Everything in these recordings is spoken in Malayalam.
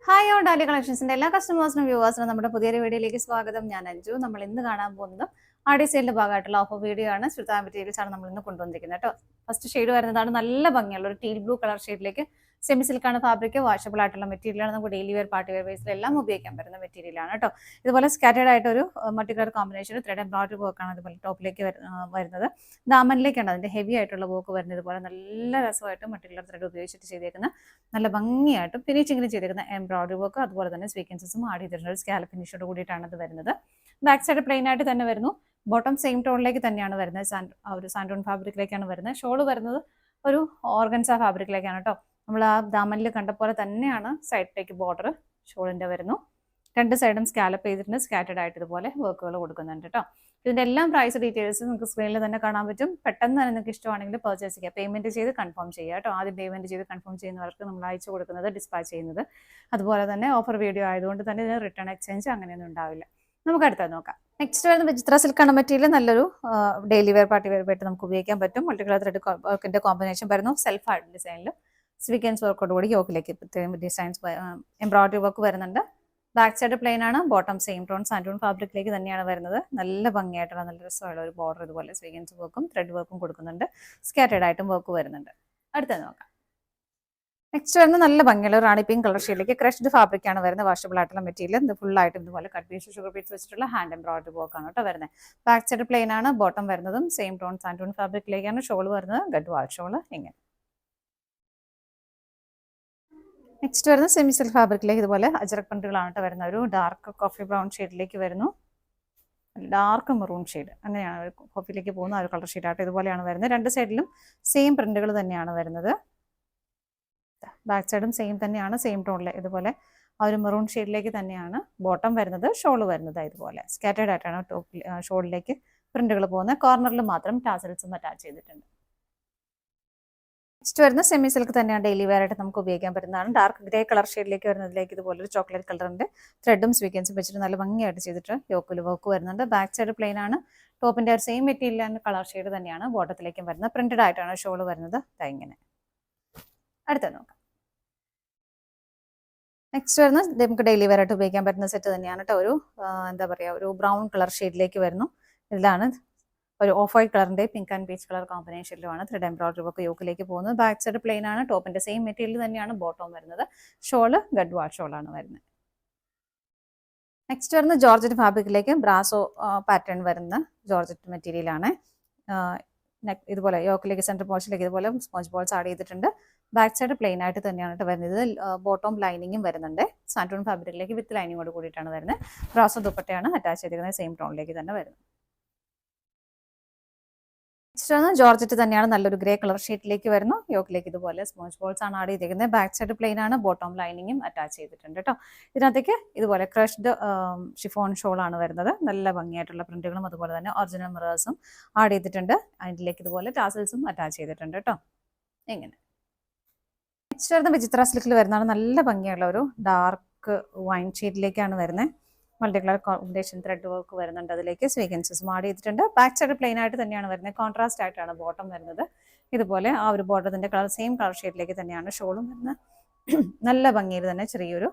ഹായ് ഓൺ ഡാലി കളക്ഷൻസിന്റെ എല്ലാ കസ്റ്റമേഴ്സിനും വ്യൂവേഴ്സിനും നമ്മുടെ പുതിയൊരു വീഡിയോയിലേക്ക് സ്വാഗതം. ഞാൻ അഞ്ജു. നമ്മൾ ഇന്ന് കാണാൻ പോകുന്നത് ആഡി സെയിലിന്റെ ഭാഗമായിട്ടുള്ള ഓഫർ വീഡിയോ ആണ്. ശ്രുത മെറ്റീരിയൽസ് ആണ് നമ്മൾ ഇന്ന് കൊണ്ടുവന്നിരിക്കുന്നത് കേട്ടോ. ഫസ്റ്റ് ഷെയ്ഡ് വരുന്നതാണ് നല്ല ഭംഗിയുള്ള ഒരു ടീൽ ബ്ലൂ കളർ ഷെയ്ഡിലേക്ക് സെമി സിൽക്കാണ് ഫാബ്രിക്, വാഷബിൾ ആയിട്ടുള്ള മെറ്റീരിയലാണ്. നമുക്ക് ഡെയിലി വെയർ പാർട്ടി വെയർ ബേസിൽ എല്ലാം ഉപയോഗിക്കാൻ പറ്റുന്ന മെറ്റീരിയലാണ് കേട്ടോ. ഇതുപോലെ സ്കാറ്റേഡ് ആയിട്ട് ഒരു multi colour combination thread embroidery വർക്കാണ് അതുപോലെ ടോപ്പിലേക്ക് വരുന്നത്. ദാമനിലേക്കാണ് അതിന്റെ ഹെവി ആയിട്ടുള്ള വർക്ക് വരുന്നത്. ഇതുപോലെ നല്ല രസമായിട്ട് മൾട്ടി കളർ ത്രെഡ് ഉപയോഗിച്ചിട്ട് ചെയ്തേക്കുന്ന നല്ല ഭംഗിയായിട്ടും ഫിനിഷിങ്ങിന് ചെയ്തിരിക്കുന്ന എംബ്രോയിഡറി വർക്ക് അതുപോലെ തന്നെ സ്വീക്വൻസസും ആഡ് ചെയ്തിട്ടുണ്ട്. ഒരു സ്കാലപ്പ് ഫിനിഷോട് കൂടിയിട്ടാണ് അത് വരുന്നത്. ബാക്ക് സൈഡ് പ്ലെയിൻ ആയിട്ട് തന്നെ വരുന്നു. ബോട്ടം സെയിം ടോണിലേക്ക് തന്നെയാണ് വരുന്നത്. ഒരു സാൻഡോൺ ഫാബ്രിക്കിലേക്കാണ് വരുന്നത്. ഷോള് വരുന്നത് ഒരു ഓർഗൻസ ഫാബ്രിക്കിലേക്കാണ് കേട്ടോ. നമ്മൾ ആ ദാമനിൽ കണ്ട പോലെ തന്നെയാണ് സൈഡിലേക്ക് ബോർഡർ ഷോളിന്റെ വരുന്നു. രണ്ട് സൈഡും സ്കാലപ്പ് ചെയ്തിട്ടുണ്ട്. സ്കാറ്റേഡ് ആയിട്ട് ഇതുപോലെ വർക്കുകൾ കൊടുക്കുന്നുണ്ട് കേട്ടോ. ഇതിന്റെ എല്ലാം പ്രൈസ് ഡീറ്റെയിൽസ് നിങ്ങൾക്ക് സ്ക്രീനിൽ തന്നെ കാണാൻ പറ്റും. പെട്ടെന്ന് തന്നെ നിങ്ങൾക്ക് ഇഷ്ടമാണെങ്കിൽ പർച്ചേസ് ചെയ്യുക. പേയ്മെന്റ് ചെയ്ത് കൺഫേം ചെയ്യുക കേട്ടോ. ആദ്യം പേയ്മെന്റ് ചെയ്ത് കൺഫേം ചെയ്യുന്നവർക്ക് നമ്മൾ അയച്ചു കൊടുക്കുന്നത് ഡിസ്പാച്ച് ചെയ്യുന്നത്. അതുപോലെ തന്നെ ഓഫർ വീഡിയോ ആയതുകൊണ്ട് തന്നെ ഇതിന് റിട്ടേൺ എക്സ്ചേഞ്ച് അങ്ങനെയൊന്നും ഉണ്ടാവില്ല. നമുക്ക് അടുത്തത് നോക്കാം. നെക്സ്റ്റ് വരുന്ന വിചിത്ര സിൽക്കാണ് മെറ്റീരിയൽ. നല്ലൊരു ഡെയിലി വെയർ പാർട്ടി വെയർ ആയിട്ട് നമുക്ക് ഉപയോഗിക്കാൻ പറ്റും. മൾട്ടി കളർ ത്രെഡ് വർക്കിന്റെ കോമ്പിനേഷൻ വരുന്നു. സെൽഫ് ആയിട്ട് ഡിസൈനിലും സ്വീക്വൻസ് വർക്കോട് കൂടി യോക്കിലേക്ക് ഡിസൈൻസ് എംബ്രോയിഡറി വർക്ക് വരുന്നുണ്ട്. ബാക്ക് സൈഡ് പ്ലെയിൻ ആണ്. ബോട്ടം സെയിം ടോൺ സാൻഡൂൺ ഫാബ്രിക്കിലേക്ക് തന്നെയാണ് വരുന്നത്. നല്ല ഭംഗിയായിട്ടുള്ള നല്ല രസമുള്ള ഒരു ബോർഡർ ഇതുപോലെ സ്വീക്വൻസ് വർക്കും ത്രെഡ് വർക്കും കൊടുക്കുന്നുണ്ട്. സ്കാറ്റേഡ് ആയിട്ടും വർക്ക് വരുന്നുണ്ട്. അടുത്തത് നോക്കാം. നെക്സ്റ്റ് വരുന്നത് നല്ല ഭംഗിയുള്ള റാണി പിങ്ക് കളർ ഷെയ്ഡിലേക്ക് ക്രഷ്ഡ് ഫാബ്രിക് ആണ് വരുന്നത്. വാഷബിൾ ആയിട്ടുള്ള മെറ്റീരിയൽ. ഇത് ഫുൾ ആയിട്ട് ഇതുപോലെ കട്ട് പീസ് ഷുഗർ പീസ് വെച്ചിട്ടുള്ള ഹാൻഡ് എംബ്രോയിഡറി വർക്ക് ആണ് കേട്ടോ വരുന്നത്. ബാക്ക് സൈഡ് പ്ലെയിൻ ആണ്. ബോട്ടം വരുന്നതും സെയിം ടോൺ സാൻഡൂൺ ഫാബ്രിക്കിലേക്കാണ്. ഷോൾ വരുന്നത് ഗഡ്വാൾ ഷോള് ഇങ്ങനെ. നെക്സ്റ്റ് വരുന്നത് സെമി സിൽക്ക് ഫാബ്രിക്കിലേക്ക് ഇതുപോലെ അജറക് പ്രിന്റുകളാണ് വരുന്ന ഒരു ഡാർക്ക് കോഫി ബ്രൗൺ ഷെയ്ഡിലേക്ക് വരുന്നു. ഡാർക്ക് മെറൂൺ ഷെയ്ഡ് അങ്ങനെയാണ് കോഫിയിലേക്ക് പോകുന്ന ഒരു കളർ ഷെയ്ഡായിട്ട് ഇതുപോലെയാണ് വരുന്നത്. രണ്ട് സൈഡിലും സെയിം പ്രിന്റുകൾ തന്നെയാണ് വരുന്നത്. ബാക്ക് സൈഡും സെയിം തന്നെയാണ്. സെയിം ടോണിൽ ഇതുപോലെ ആ ഒരു മെറൂൺ ഷെയ്ഡിലേക്ക് തന്നെയാണ് ബോട്ടം വരുന്നത്. ഷോള് വരുന്നത് ഇതുപോലെ സ്കാറ്റേഡ് ആയിട്ടാണ് ടോപ്പിൽ ഷോളിലേക്ക് പ്രിന്റുകൾ പോകുന്നത്. കോർണറിൽ മാത്രം ടാസൽസും അറ്റാച്ച് ചെയ്തിട്ടുണ്ട്. നെക്സ്റ്റ് വരുന്ന സെമി സിൽക്ക് തന്നെയാണ് ഡെയിലി വെയർ ആയിട്ട് നമുക്ക് ഉപയോഗിക്കാൻ പറ്റുന്നതാണ്. ഡാർക്ക് ഗ്രേ കളർ ഷെയ്ഡിലേക്ക് വരുന്നതിലേക്ക് ഇതുപോലെ ഒരു ചോക്ലേറ്റ് കളറിന്റെ ത്രെഡും സ്വീക്വൻസും വെച്ചിട്ട് നല്ല ഭംഗിയായിട്ട് ചെയ്തിട്ട് യോക്കിൽ വർക്ക് വരുന്നുണ്ട്. ബാക്ക് സൈഡ് പ്ലെയിൻ ആണ്. ടോപ്പിന്റെ ഒരു സെയിം മെറ്റീരിയൽ കളർ ഷെയ്ഡ് തന്നെയാണ് ബോട്ടത്തിലേക്കും വരുന്നത്. പ്രിന്റഡ് ആയിട്ടാണ് ഷോള് വരുന്നത്. ഇങ്ങനെ. അടുത്ത നോക്കാം. നെക്സ്റ്റ് വരുന്നത് നമുക്ക് ഡെയിലി വെയർ ആയിട്ട് ഉപയോഗിക്കാൻ പറ്റുന്ന സെറ്റ് തന്നെയാണ് കേട്ടോ. ഒരു എന്താ പറയുക ഒരു ബ്രൗൺ കളർ ഷെയ്ഡിലേക്ക് വരുന്നു. ഇതിലാണ് ഒരു ഓഫ് വൈറ്റ് കളറിന്റെ പിങ്ക് ആൻഡ് പീച്ച് കളർ കോമ്പിനേഷനിലുമാണ് ത്രെഡ് എംബ്രോയിഡറി വർക്ക് യോക്കിലേക്ക് പോകുന്നത്. ബാക്ക് സൈഡ് പ്ലെയിൻ ആണ്. ടോപ്പിന്റെ സെയിം മെറ്റീരിയൽ തന്നെയാണ് ബോട്ടം വരുന്നത്. ഷോള് ഗഡ്വാൾ ഷോളാണ് വരുന്നത്. നെക്സ്റ്റ് വരുന്ന ജോർജറ്റ് ഫാബ്രിക്കിലേക്ക് ബ്രാസോ പാറ്റേൺ വരുന്ന ജോർജറ്റ് മെറ്റീരിയലാണ്. ഇതുപോലെ യോക്കിലേക്ക് സെൻറ്റർ പോർഷനിലേക്ക് ഇതുപോലെ സ്പോഞ്ച് ബോൾസ് ആഡ് ചെയ്തിട്ടുണ്ട്. ബാക്ക് സൈഡ് പ്ലെയിൻ ആയിട്ട് തന്നെയാണ് വരുന്നത്. ബോട്ടം ലൈനിങ്ങും വരുന്നുണ്ട്. സാൻഡൂൺ ഫാബ്രിക്കിലേക്ക് വിത്ത് ലൈനിങ്ങോട് കൂടിയിട്ടാണ് വരുന്നത്. ബ്രാസോ ദുപ്പട്ടയാണ് അറ്റാച്ച് ചെയ്തിരിക്കുന്നത്. സെയിം ടോണിലേക്ക് തന്നെ വരുന്നത്. ജോർജറ്റ് തന്നെയാണ്. നല്ലൊരു ഗ്രേ കളർ ഷീറ്റിലേക്ക് വരുന്നു. യോക്കിലേക്ക് ഇതുപോലെ സ്പോഞ്ച് ബോൾസ് ആണ് ആഡ് ചെയ്തിരിക്കുന്നത്. ബാക്ക് സൈഡ് പ്ലെയിൻ ആണ്. ബോട്ടം ലൈനിങ്ങും അറ്റാച്ച് ചെയ്തിട്ടുണ്ട് കേട്ടോ. ഇതിനകത്തേക്ക് ഇതുപോലെ ക്രഷ്ഡ് ഷിഫോൺ ഷോൾ ആണ് വരുന്നത്. നല്ല ഭംഗിയായിട്ടുള്ള പ്രിന്റുകളും അതുപോലെ തന്നെ ഒറിജിനൽ മിറേഴ്സും ആഡ് ചെയ്തിട്ടുണ്ട്. അതിലേക്ക് ഇതുപോലെ ടാസൽസും അറ്റാച്ച് ചെയ്തിട്ടുണ്ട് കേട്ടോ. ഇങ്ങനെ. നെക്സ്റ്റ് വരുന്ന വിചിത്ര സിൽക്കിൽ വരുന്നതാണ്. നല്ല ഭംഗിയുള്ള ഒരു ഡാർക്ക് വൈൻ ഷെയ്ഡിലേക്കാണ് വരുന്നത്. Multi colour combination thread work വരുന്നുണ്ട്. അതിലേക്ക് സ്വീക്വൻസസും ആഡ് ചെയ്തിട്ടുണ്ട്. ബാക്ക് സൈഡ് പ്ലെയിൻ ആയിട്ട് തന്നെയാണ് വരുന്നത്. കോൺട്രാസ്റ്റ് ആയിട്ടാണ് ബോട്ടം വരുന്നത്. ഇതുപോലെ ആ ഒരു ബോർഡറിന്റെ കളർ സെയിം കളർ ഷെയ്ഡിലേക്ക് തന്നെയാണ് ഷോളും വരുന്നത്. നല്ല ഭംഗിയിൽ തന്നെ ചെറിയൊരു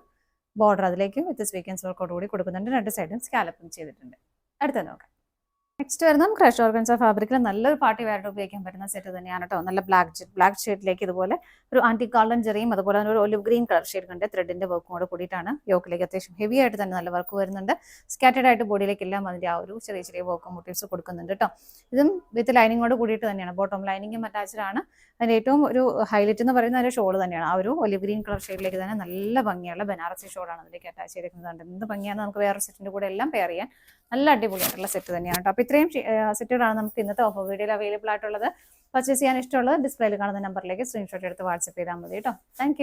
ബോർഡർ അതിലേക്ക് വിത്ത് സ്വീക്വൻസ് വർക്കോട് കൂടി കൊടുക്കുന്നുണ്ട്. രണ്ട് സൈഡും സ്കാലപ്പും ചെയ്തിട്ടുണ്ട്. അടുത്ത നോക്കാം. നെക്സ്റ്റ് വരുന്ന ക്രഷ് ഓർഗൻസ ഫാബ്രിക്കിൽ നല്ലൊരു പാർട്ടി വെയർ ഉപയോഗിക്കാൻ പറ്റുന്ന സെറ്റ് തന്നെയാണ് കേട്ടോ. നല്ല ബ്ലാക്ക് ഷെയ്ഡിലേക്ക് ഇതുപോലെ ഒരു ആന്റി ഗോൾഡൻ ജെറിയും അതുപോലെ തന്നെ ഒരു ഒലിവ് ഗ്രീൻ കളർ ഷെയ്ഡ് കണ്ട് ത്രെഡിന്റെ വർക്കും കൂടെ കൂടിയിട്ടാണ് യോക്കിലേക്ക് അത്യാവശ്യം ഹെവി ആയിട്ട് തന്നെ നല്ല വർക്ക് വരുന്നുണ്ട്. സ്കാറ്റേഡ് ആയിട്ട് ബോഡിയിലേക്ക് എല്ലാം അതിന്റെ ആ ഒരു ചെറിയ ചെറിയ വർക്കും മോട്ടീവ്സ് കൊടുക്കുന്നുണ്ട് കേട്ടോ. ഇതും വിത്ത് ലൈനിങ്ങോട് കൂടിയിട്ട് തന്നെയാണ്. ബോട്ടം ലൈനിങ്ങും അറ്റാച്ച്ഡ് ആണ്. അതിന്റെ ഏറ്റവും ഒരു ഹൈലൈറ്റ് എന്ന് പറയുന്ന ഒരു ഷോൾ തന്നെയാണ്. ആ ഒരു ഒലിവ് ഗ്രീൻ കളർ ഷെയ്ഡിലേക്ക് തന്നെ നല്ല ഭംഗിയുള്ള ബനാറസി ഷോളാണ് അതിലേക്ക് അറ്റാച്ച് ചെയ്തിരിക്കുന്നത്. എന്ത് ഭംഗിയാണ്. നമുക്ക് വേറെ സെറ്റിന്റെ കൂടെ എല്ലാം പെയർ ചെയ്യാൻ നല്ല അടിപൊളിയായിട്ടുള്ള സെറ്റ് തന്നെയാണ് കേട്ടോ. അപ്പോൾ ഇത്രയും സെറ്റുകളാണ് നമുക്ക് ഇന്നത്തെ ഓഫർ വീഡിയോയിൽ അവൈലബിൾ ആയിട്ടുള്ളത്. പർച്ചേസ് ചെയ്യാൻ ഇഷ്ടമുള്ളത് ഡിസ്പ്ലേയിൽ കാണുന്ന നമ്പറിലേക്ക് സ്ക്രീൻഷോട്ട് എടുത്ത് വാട്സ്ആപ്പ് ചെയ്താൽ മതി കേട്ടോ. താങ്ക്